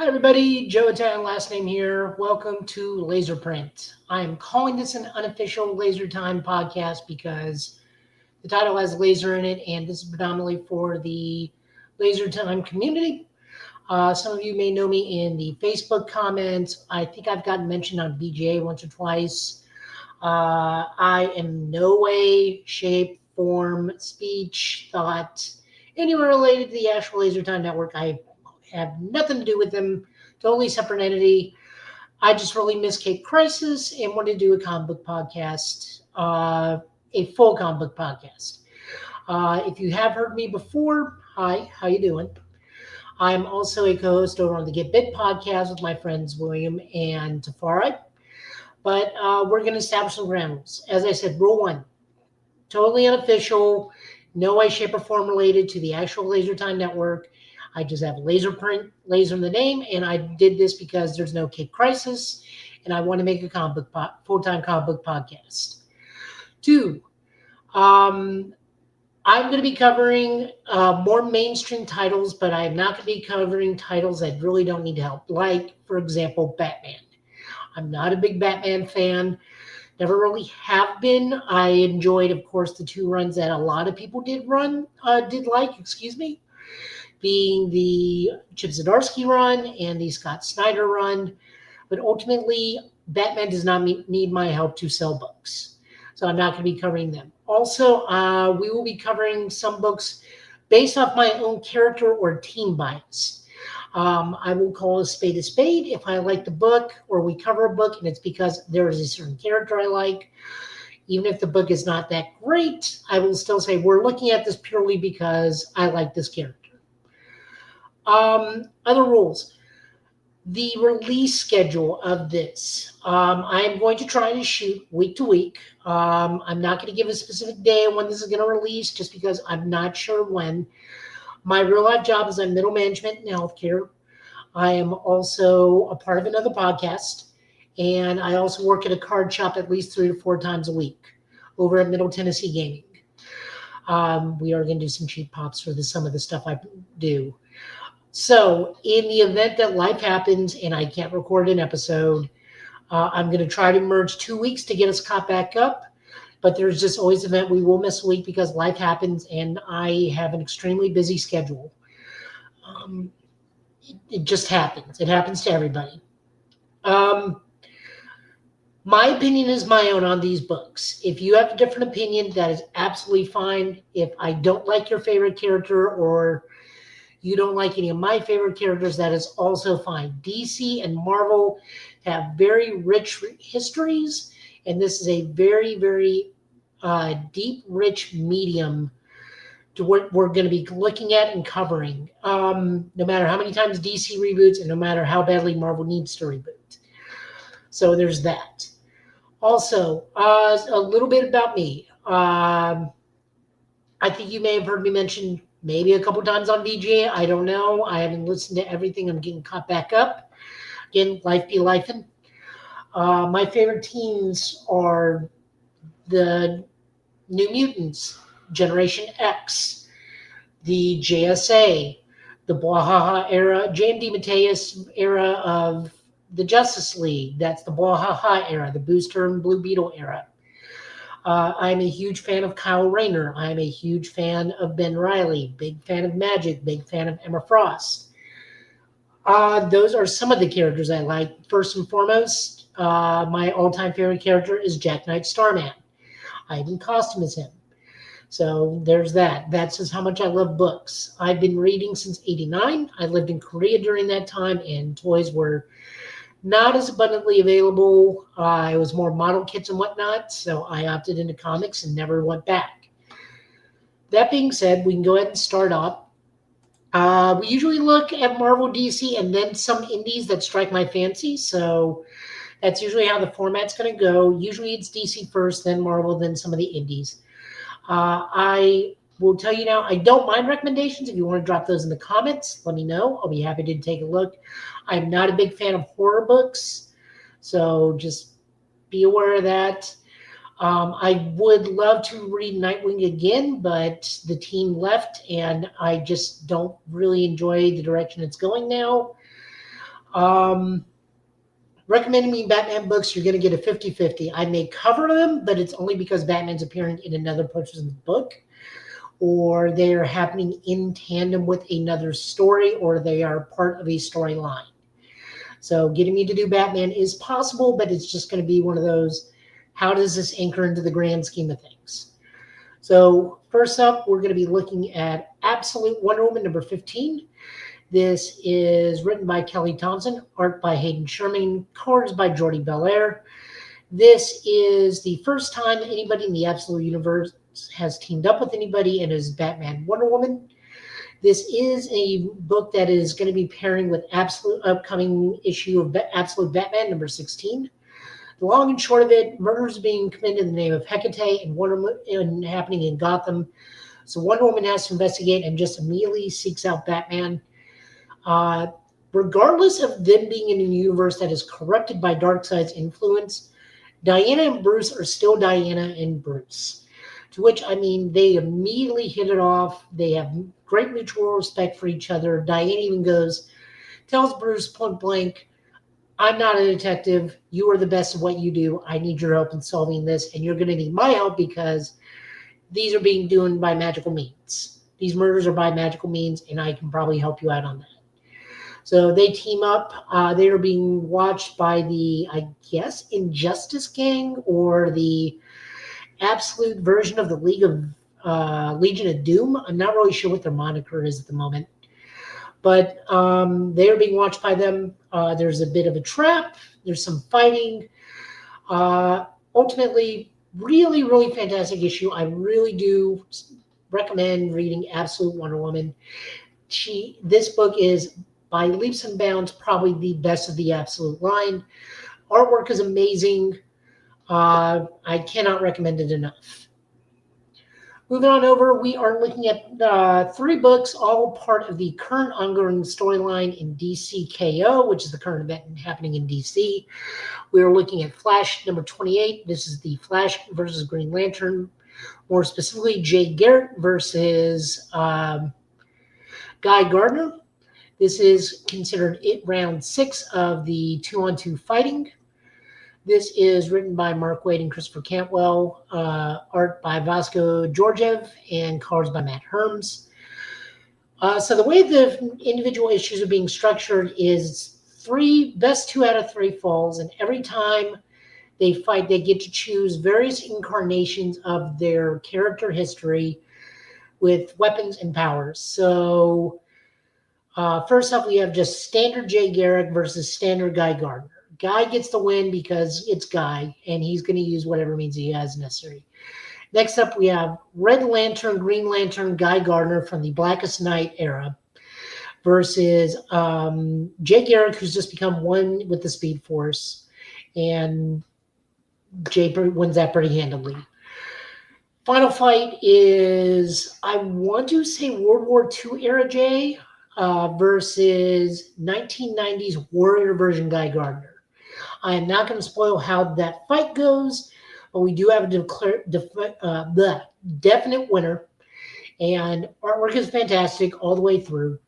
Hi, everybody. Joe Italian, last name here. Welcome to Laser Print. I'm calling this an unofficial Laser Time podcast because the title has laser in it, and this is predominantly for the Laser Time community. Some of you may know me in the Facebook comments. I think I've gotten mentioned on BGA once or twice. I am no way, shape, form, speech, thought, anywhere related to the actual Laser Time Network. I have nothing to do with them. Totally separate entity. I just really miss Cape Crisis and want to do a comic book podcast, a full comic book podcast. If you have heard me before, hi, how you doing? I'm also a co-host over on the Get Bit podcast with my friends William and Tafari. But we're going to establish some ground rules. As I said, rule one, totally unofficial, no way, shape, or form related to the actual Laser Time Network. I just have laser print, laser in the name, and I did this because there's no Cape Crisis, and I want to make a full-time comic book podcast. Two, I'm going to be covering more mainstream titles, but I'm not going to be covering titles that really don't need help, like, for example, Batman. I'm not a big Batman fan. Never really have been. I enjoyed, of course, the two runs that a lot of people excuse me, being the Chip Zdarsky run and the Scott Snyder run. But ultimately, Batman does not need my help to sell books. So I'm not going to be covering them. Also, we will be covering some books based off my own character or team bias. I will call a spade if I like the book or we cover a book and it's because there is a certain character I like. Even if the book is not that great, I will still say we're looking at this purely because I like this character. Other rules. The release schedule of this. I am going to try to shoot week to week. I'm not going to give a specific day when this is going to release just because I'm not sure when. My real life job is I'm middle management in healthcare. I am also a part of another podcast, and I also work at a card shop at least 3 to 4 times a week over at Middle Tennessee Gaming. We are going to do some cheap pops for some of the stuff I do. So in the event that life happens and I can't record an episode, I'm going to try to merge 2 weeks to get us caught back up. But there's just always an event we will miss a week because life happens and I have an extremely busy schedule. It just happens. It happens to everybody. My opinion is my own on these books. If you have a different opinion, that is absolutely fine. If I don't like your favorite character or you don't like any of my favorite characters, that is also fine. DC and Marvel have very rich histories, and this is a very, very deep, rich medium to what we're going to be looking at and covering, no matter how many times DC reboots and no matter how badly Marvel needs to reboot. So there's that. Also, a little bit about me. I think you may have heard me mention maybe a couple times on VGA. I don't know. I haven't listened to everything. I'm getting caught back up. Again, life be lifing. My favorite teams are the New Mutants, Generation X, the JSA, the Bwahaha era, JMD Mateus era of the Justice League. That's the Bwahaha era, the Booster and Blue Beetle era. I'm a huge fan of Kyle Rayner. I'm a huge fan of Ben Reilly, big fan of Magic, big fan of Emma Frost. Those are some of the characters I like. First and foremost, my all-time favorite character is Jack Knight Starman. I even costume as him. So there's that. That's just how much I love books. I've been reading since '89. I lived in Korea during that time, and toys were not as abundantly available. It was more model kits and whatnot, so I opted into comics and never went back. That being said, we can go ahead and start off. We usually look at Marvel, DC, and then some indies that strike my fancy, so that's usually how the format's going to go. Usually it's DC first, then Marvel, then some of the indies. I will tell you now, I don't mind recommendations. If you want to drop those in the comments, let me know. I'll be happy to take a look. I'm not a big fan of horror books, so just be aware of that. I would love to read Nightwing again, but the team left, and I just don't really enjoy the direction it's going now. Um, Recommending me Batman books, you're going to get a 50-50. I may cover them, but it's only because Batman's appearing in another person's book, or they are happening in tandem with another story, or they are part of a storyline. So getting me to do Batman is possible, but it's just going to be one of those, how does this anchor into the grand scheme of things? So first up, we're going to be looking at Absolute Wonder Woman number 15. This is written by Kelly Thompson, art by Hayden Sherman, colors by Jordi Belair. This is the first time anybody in the Absolute Universe has teamed up with anybody and is Batman Wonder Woman. This is a book that is going to be pairing with Absolute upcoming issue of Absolute Batman number 16. The long and short of it, murders being committed in the name of Hecate and happening in Gotham. So Wonder Woman has to investigate and just immediately seeks out Batman. Regardless of them being in a universe that is corrupted by Darkseid's influence, Diana and Bruce are still Diana and Bruce. To which, I mean, they immediately hit it off. They have great mutual respect for each other. Diana even tells Bruce point blank, I'm not a detective. You are the best of what you do. I need your help in solving this, and you're going to need my help because these are being done by magical means. These murders are by magical means, and I can probably help you out on that. So they team up. They are being watched by the, I guess, Injustice Gang or the absolute version of the Legion of Doom. I'm not really sure what their moniker is at the moment. But they are being watched by them. There's a bit of a trap. There's some fighting. Ultimately, really, really fantastic issue. I really do recommend reading Absolute Wonder Woman. This book is, by leaps and bounds, probably the best of the Absolute line. Artwork is amazing. I cannot recommend it enough. Moving on over, we are looking at 3 books, all part of the current ongoing storyline in DC KO, which is the current event happening in DC. We are looking at Flash number 28. This is the Flash versus Green Lantern, more specifically Jay Garrick versus Guy Gardner. This is considered round 6 of the 2-on-2 fighting. This is written by Mark Waid and Christopher Cantwell, art by Vasco Georgiev, and colors by Matt Herms. So the way the individual issues are being structured is best 2 out of 3 falls, and every time they fight, they get to choose various incarnations of their character history with weapons and powers. So first up, we have just standard Jay Garrick versus standard Guy Gardner. Guy gets the win because it's Guy, and he's going to use whatever means he has necessary. Next up, we have Red Lantern, Green Lantern, Guy Gardner from the Blackest Night era versus Jay Garrick, who's just become one with the Speed Force, and Jay wins that pretty handily. Final fight is, I want to say, World War II era Jay versus 1990s Warrior version Guy Gardner. I am not going to spoil how that fight goes, but we do have a definite winner, and artwork is fantastic all the way through.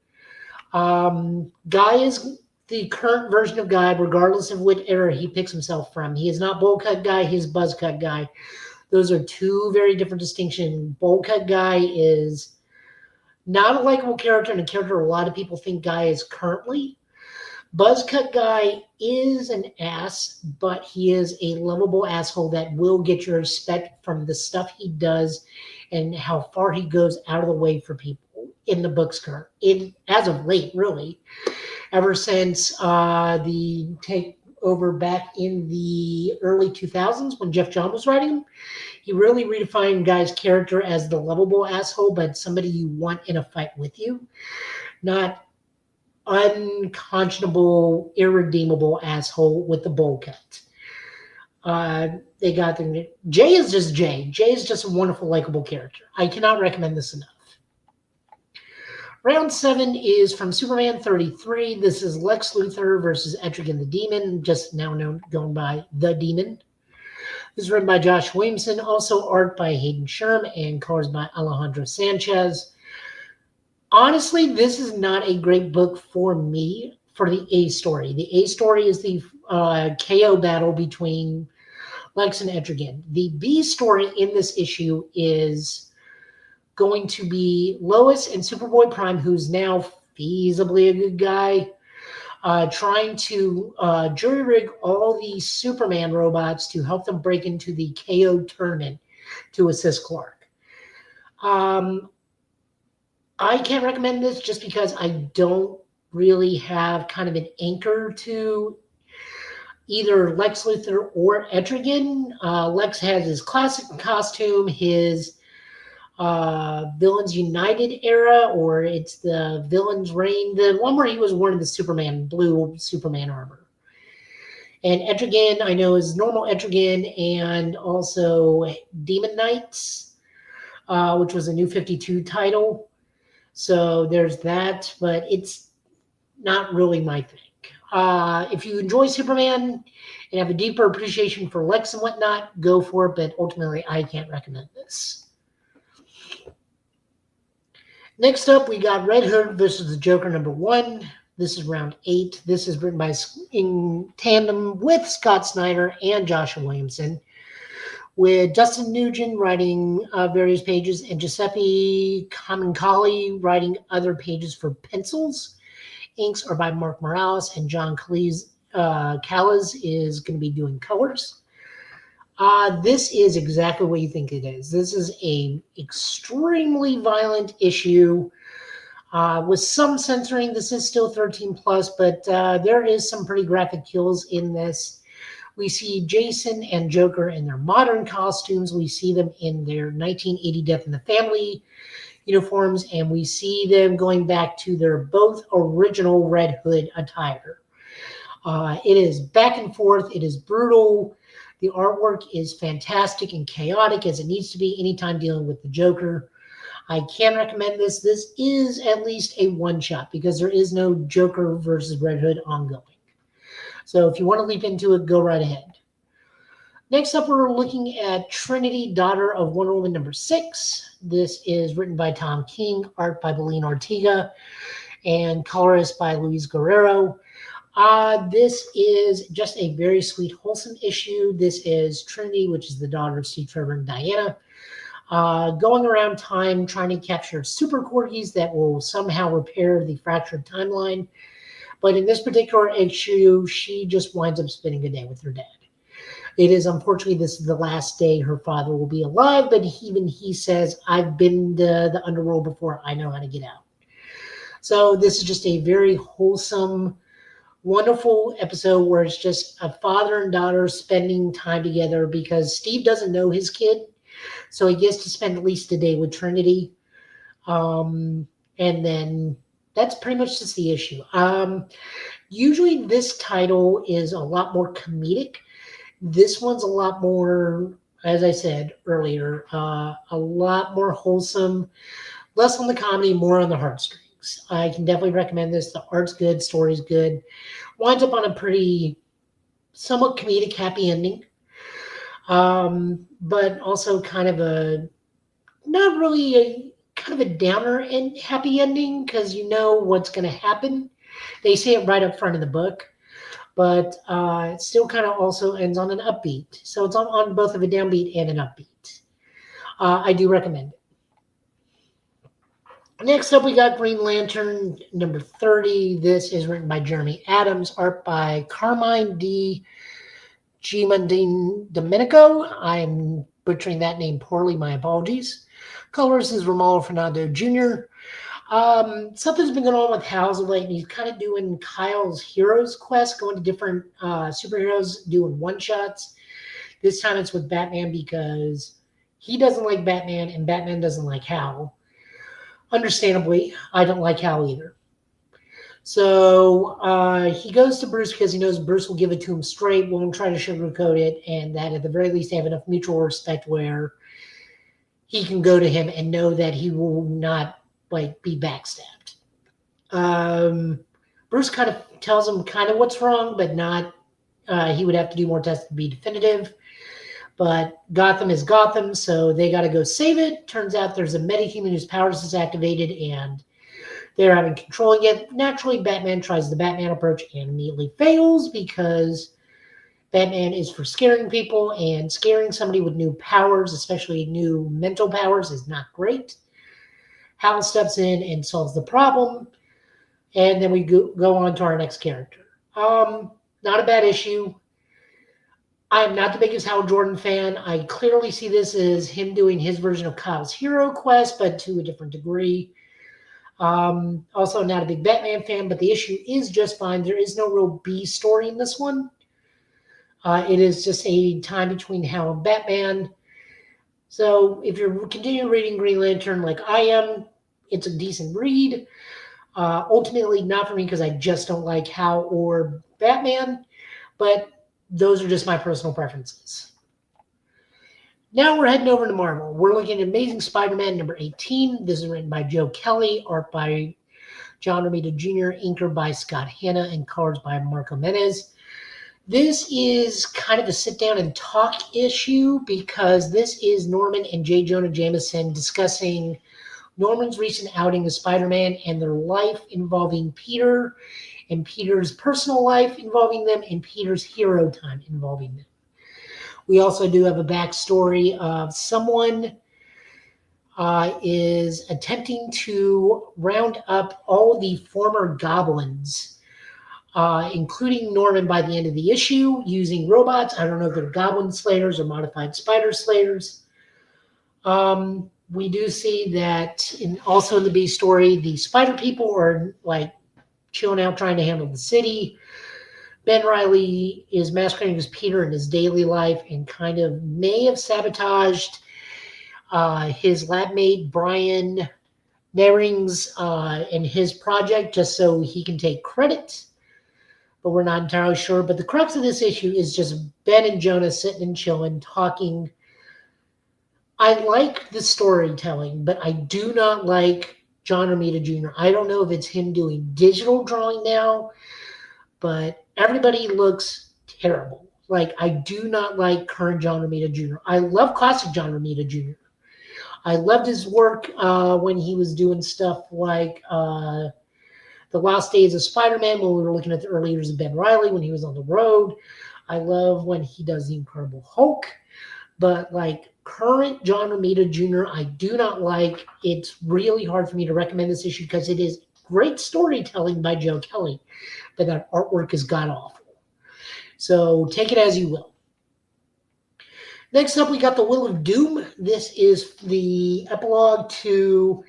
Guy is the current version of Guy, regardless of which era he picks himself from. He is not bowl cut Guy, he's buzz cut Guy. Those are 2 very different distinctions. Bowl cut Guy is not a likable character, and a character a lot of people think Guy is currently. Buzzcut Guy is an ass, but he is a lovable asshole that will get your respect from the stuff he does and how far he goes out of the way for people in the books as of late, really. Ever since the takeover back in the early 2000s when Jeff Johns was writing him, he really redefined Guy's character as the lovable asshole, but somebody you want in a fight with you, not unconscionable, irredeemable asshole with the bowl cut. They got Jay is just Jay. Jay is just a wonderful, likable character. I cannot recommend this enough. Round 7 is from Superman 33. This is Lex Luthor versus Etrigan the Demon, just now known by The Demon. This is written by Josh Williamson, also art by Hayden Sherm, and colors by Alejandro Sanchez. Honestly, this is not a great book for me for the A story. The A story is the KO battle between Lex and Etrigan. The B story in this issue is going to be Lois and Superboy Prime, who's now feasibly a good guy, trying to jury rig all these Superman robots to help them break into the KO tournament to assist Clark. I can't recommend this just because I don't really have kind of an anchor to either Lex Luthor or Etrigan. Lex has his classic costume, his Villains United era, or it's the Villains Reign, the one where he was wearing the Superman, blue Superman armor. And Etrigan, I know, is normal Etrigan and also Demon Knights, which was a New 52 title. So there's that, but it's not really my thing. If you enjoy Superman and have a deeper appreciation for Lex and whatnot, go for it, but ultimately I can't recommend this. Next up, we got Red Hood versus the Joker #1. This is round 8. This is written in tandem with Scott Snyder and Joshua Williamson, with Dustin Nugent writing various pages and Giuseppe Camuncoli writing other pages for pencils. Inks are by Mark Morales, and John Calles is going to be doing colors. This is exactly what you think it is. This is a extremely violent issue with some censoring. This is still 13 plus, but there is some pretty graphic kills in this. We see Jason and Joker in their modern costumes. We see them in their 1980 Death in the Family uniforms, and we see them going back to their both original Red Hood attire. It is back and forth. It is brutal. The artwork is fantastic and chaotic as it needs to be anytime dealing with the Joker. I can recommend this. This is at least a one-shot because there is no Joker versus Red Hood ongoing. So if you want to leap into it, go right ahead. Next up, we're looking at Trinity, Daughter of Wonder Woman #6. This is written by Tom King, art by Belén Ortega, and colorist by Luis Guerrero. This is just a very sweet, wholesome issue. This is Trinity, which is the daughter of Steve Trevor and Diana, going around time trying to capture super corgis that will somehow repair the fractured timeline. But in this particular issue, she just winds up spending a day with her dad. It is, unfortunately, this is the last day her father will be alive, but even he says, I've been to the underworld before, I know how to get out. So this is just a very wholesome, wonderful episode where it's just a father and daughter spending time together because Steve doesn't know his kid, so he gets to spend at least a day with Trinity. And then that's pretty much just the issue. Usually this title is a lot more comedic. This one's a lot more, as I said earlier, a lot more wholesome, less on the comedy, more on the heartstrings. I can definitely recommend this. The art's good, story's good. Winds up on a pretty, somewhat comedic, happy ending. But also kind of a, not really a, kind of a downer and happy ending because you know what's going to happen. They say it right up front of the book, but it still kind of also ends on an upbeat. So it's on both of a downbeat and an upbeat. I do recommend it. Next up, we got Green Lantern #30. This is written by Jeremy Adams, art by Carmine D. Domenico. I'm butchering that name poorly. My apologies. Colors is Romulo Fernando Jr. Something's been going on with Hal's of late, and he's kind of doing Kyle's Heroes Quest, going to different superheroes, doing one-shots. This time it's with Batman because he doesn't like Batman, and Batman doesn't like Hal. Understandably, I don't like Hal either. So he goes to Bruce because he knows Bruce will give it to him straight, won't try to sugarcoat it, and that at the very least they have enough mutual respect where he can go to him and know that he will not be backstabbed. Bruce kind of tells him kind of what's wrong, but not, he would have to do more tests to be definitive. But Gotham is Gotham, so they got to go save it. Turns out there's a metahuman whose powers is activated, and They're having controlling it. Naturally, Batman tries the Batman approach and immediately fails because Batman is for scaring people, and scaring somebody with new powers, especially new mental powers, is not great. Hal steps in and solves the problem, and then we go on to our next character. Not a bad issue. I am not the biggest Hal Jordan fan. I clearly see this as him doing his version of Kyle's Hero Quest, but to a different degree. Also, not a big Batman fan, but the issue is just fine. There is no real B story in this one. It is just a time between Hal and Batman. So if you're continuing reading Green Lantern like I am, it's a decent read. Ultimately, not for me because I just don't like Hal or Batman, but those are just my personal preferences. Now we're heading over to Marvel. We're looking at Amazing Spider-Man number 18. This is written by Joe Kelly, art by John Romita Jr., inker by Scott Hanna, and colors by Marco Menez. This is kind of a sit down and talk issue because this is Norman and J. Jonah Jameson discussing Norman's recent outing as Spider-Man and their life involving Peter, and Peter's personal life involving them, and Peter's hero time involving them. We also do have a backstory of someone is attempting to round up all the former goblins, including Norman by the end of the issue, using robots. I don't know if they're goblin slayers or modified spider slayers. We do see that also in the B story, the spider people are like chilling out trying to handle the city. Ben Reilly is masquerading as Peter in his daily life and kind of may have sabotaged his lab mate Brian Narings and his project just so he can take credit, but we're not entirely sure. But the crux of this issue is just Ben and Jonah sitting and chilling, talking. I like the storytelling, but I do not like John Romita Jr. I don't know if it's him doing digital drawing now, but everybody looks terrible. Like, I do not like current John Romita Jr. I love classic John Romita Jr. I loved his work when he was doing stuff like The Last Days of Spider-Man, when we were looking at the early years of Ben Reilly, when he was on the road. I love when he does The Incredible Hulk. But, like, current John Romita Jr., I do not like. It's really hard for me to recommend this issue because it is great storytelling by Joe Kelly, but that artwork is god-awful. So take it as you will. Next up, we got The Will of Doom. This is the epilogue to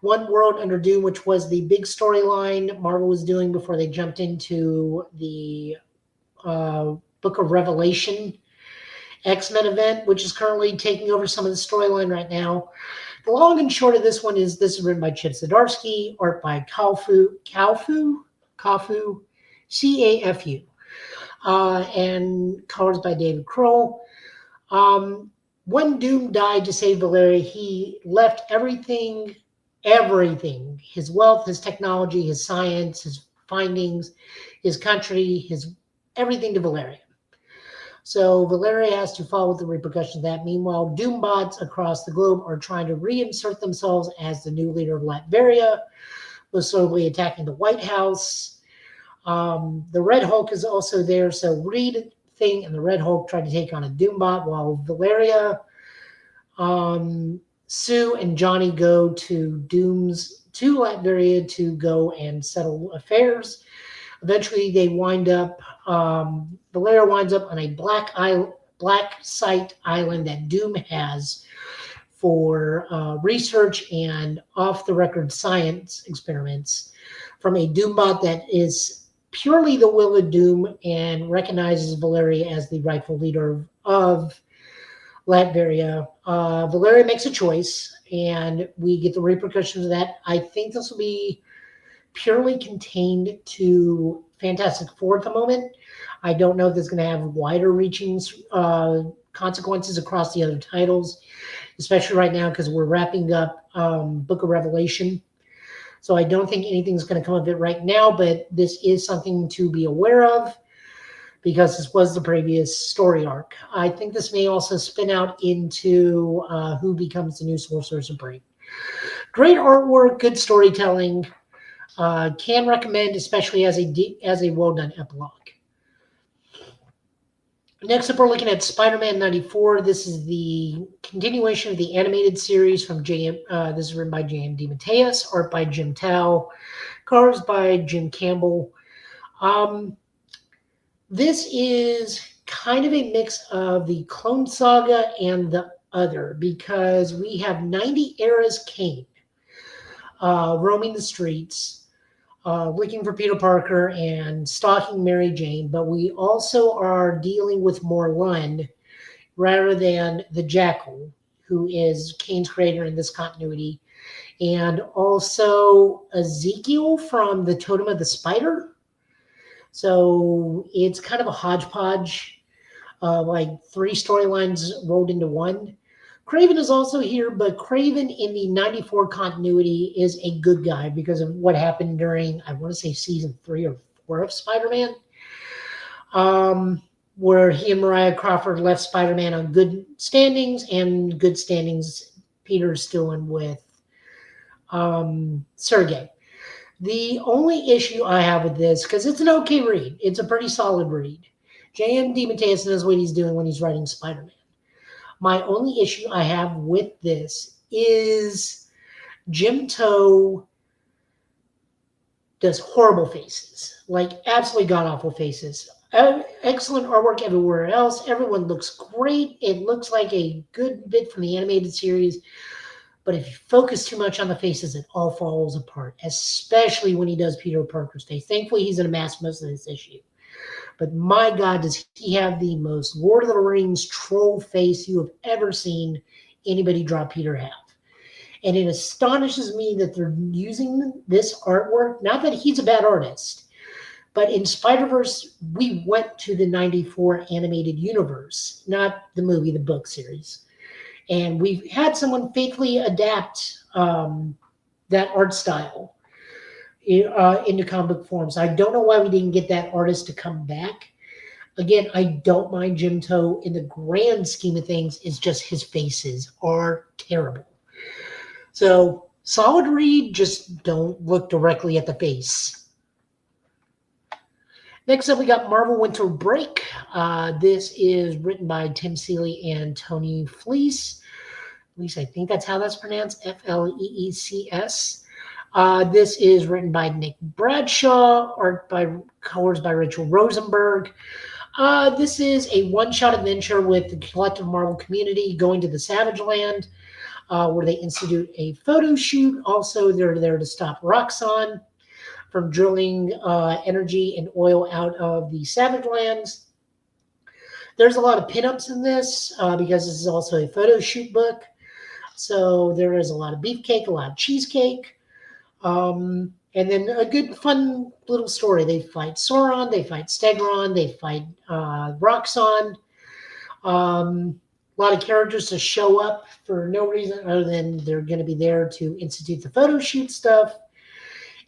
One World Under Doom, which was the big storyline Marvel was doing before they jumped into the Book of Revelation X-Men event, which is currently taking over some of the storyline right now. The long and short of this one is this is written by Chip Zdarsky, art by Cafu, C-A-F-U, and colors by David Kroll. When Doom died to save Valeria, he left everything, his wealth, his technology, his science, his findings, his country, his everything to Valeria. So Valeria has to follow with the repercussions of that. Meanwhile, Doombots across the globe are trying to reinsert themselves as the new leader of Latveria, was slowly attacking the White House. The Red Hulk is also there, so Reed Thing and the Red Hulk try to take on a Doombot, while Valeria, Sue, and Johnny go to Latveria to go and settle affairs. Eventually, they wind up. Valeria winds up on a black site island that Doom has for research and off-the-record science experiments from a Doombot that is purely the will of Doom and recognizes Valeria as the rightful leader of Latveria. Valeria makes a choice, and we get the repercussions of that. I think this will be purely contained to Fantastic Four at the moment. I don't know if this is going to have wider reaching consequences across the other titles, especially right now because we're wrapping up Book of Revelation. So I don't think anything's going to come of it right now, but this is something to be aware of because this was the previous story arc. I think this may also spin out into who becomes the new Sorcerer Supreme. Great artwork, good storytelling. Can recommend, especially as a well done epilogue. Next up, we're looking at Spider-Man '94. This is the continuation of the animated series from JM. This is written by J.M. DeMatteis, art by Jim Tao, colors by Jim Campbell. Um, this is kind of a mix of the Clone Saga and the other, because we have 90 eras Kane roaming the streets, looking for Peter Parker and stalking Mary Jane, but we also are dealing with Morlun rather than the Jackal, who is Kane's creator in this continuity, and also Ezekiel from the Totem of the Spider. So it's kind of a hodgepodge, like three storylines rolled into one. Craven is also here, but Craven in the '94 continuity is a good guy because of what happened during, I want to say, season 3 or 4 of Spider-Man, where he and Mariah Crawford left Spider-Man on good standings, and good standings Peter's still in with Sergey. The only issue I have with this, because it's an okay read, it's a pretty solid read. J.M. DeMatteis knows what he's doing when he's writing Spider-Man. My only issue I have with this is Jim Toe does horrible faces, like absolutely god-awful faces. Excellent artwork everywhere else. Everyone looks great. It looks like a good bit from the animated series. But if you focus too much on the faces, it all falls apart, especially when he does Peter Parker's face. Thankfully, he's in a mask most of this issue. But my God, does he have the most Lord of the Rings troll face you have ever seen anybody draw Peter have. And it astonishes me that they're using this artwork. Not that he's a bad artist, but in Spider-Verse, we went to the '94 animated universe, not the movie, the book series. And we've had someone faithfully adapt that art style into comic book form. So I don't know why we didn't get that artist to come back. Again, I don't mind Jim Toe in the grand scheme of things. It's just his faces are terrible. So solid read, just don't look directly at the face. Next up, we got Marvel Winter Break. This is written by Tim Seeley and Tony Fleece. At least I think that's how that's pronounced, Fleecs. This is written by Nick Bradshaw, colors by Rachel Rosenberg. This is a one-shot adventure with the collective Marvel community going to the Savage Land, where they institute a photo shoot. Also, they're there to stop Roxxon from drilling energy and oil out of the Savage Lands. There's a lot of pinups in this because this is also a photo shoot book. So there is a lot of beefcake, a lot of cheesecake. And then a good, fun little story. They fight Sauron, they fight Stegron, they fight Roxxon. A lot of characters to show up for no reason other than they're going to be there to institute the photo shoot stuff.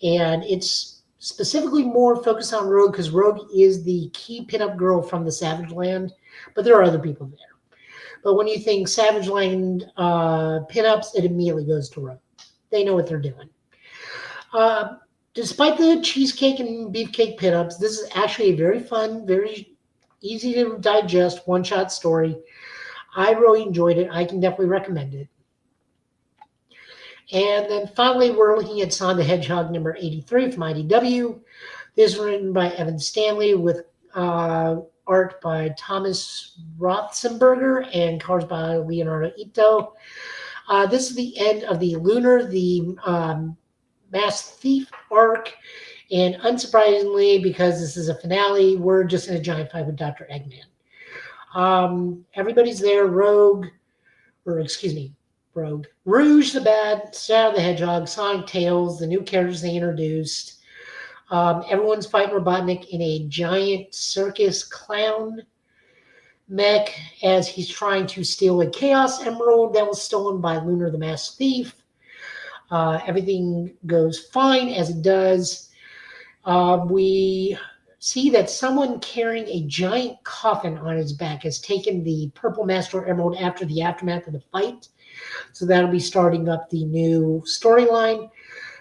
And it's specifically more focused on Rogue because Rogue is the key pinup girl from the Savage Land, but there are other people there. But when you think Savage Land pinups, it immediately goes to Rogue. They know what they're doing. Despite the cheesecake and beefcake pinups, this is actually a very fun, very easy to digest one-shot story. I really enjoyed it. I can definitely recommend it. And then finally, we're looking at Sonic the Hedgehog number 83 from IDW. This is written by Evan Stanley with art by Thomas Rothenberger and colors by Leonardo Ito. This is the end of the Lunar, the Masked Thief arc. And unsurprisingly, because this is a finale, we're just in a giant fight with Dr. Eggman. Everybody's there. Rogue, Rouge the Bad, Shadow the Hedgehog, Sonic, Tails, the new characters they introduced. Everyone's fighting Robotnik in a giant circus clown mech as he's trying to steal a Chaos Emerald that was stolen by Lunar the Masked Thief. Everything goes fine as it does. We see that someone carrying a giant coffin on his back has taken the Purple Master Emerald after the aftermath of the fight. So that'll be starting up the new storyline.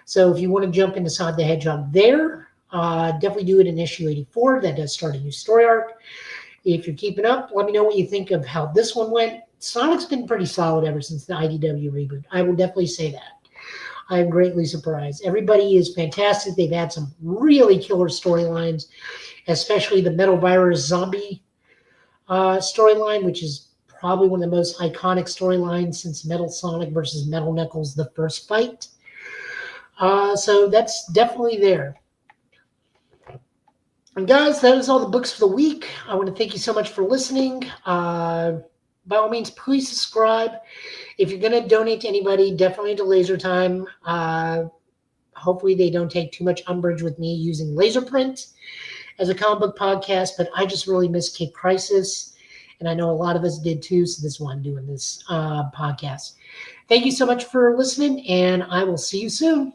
So if you want to jump into Sonic the Hedgehog there, definitely do it in issue 84. That does start a new story arc. If you're keeping up, let me know what you think of how this one went. Sonic's been pretty solid ever since the IDW reboot. I will definitely say that. I am greatly surprised. Everybody is fantastic. They've had some really killer storylines, especially the Metal Virus zombie storyline, which is probably one of the most iconic storylines since Metal Sonic versus Metal Knuckles, the first fight. So that's definitely there. And guys, that is all the books for the week. I want to thank you so much for listening. By all means, please subscribe. If you're going to donate to anybody, definitely to Laser Time. Hopefully they don't take too much umbrage with me using laser print as a comic book podcast, but I just really miss Cape Crisis, and I know a lot of us did too, so this is why I'm doing this podcast. Thank you so much for listening, and I will see you soon.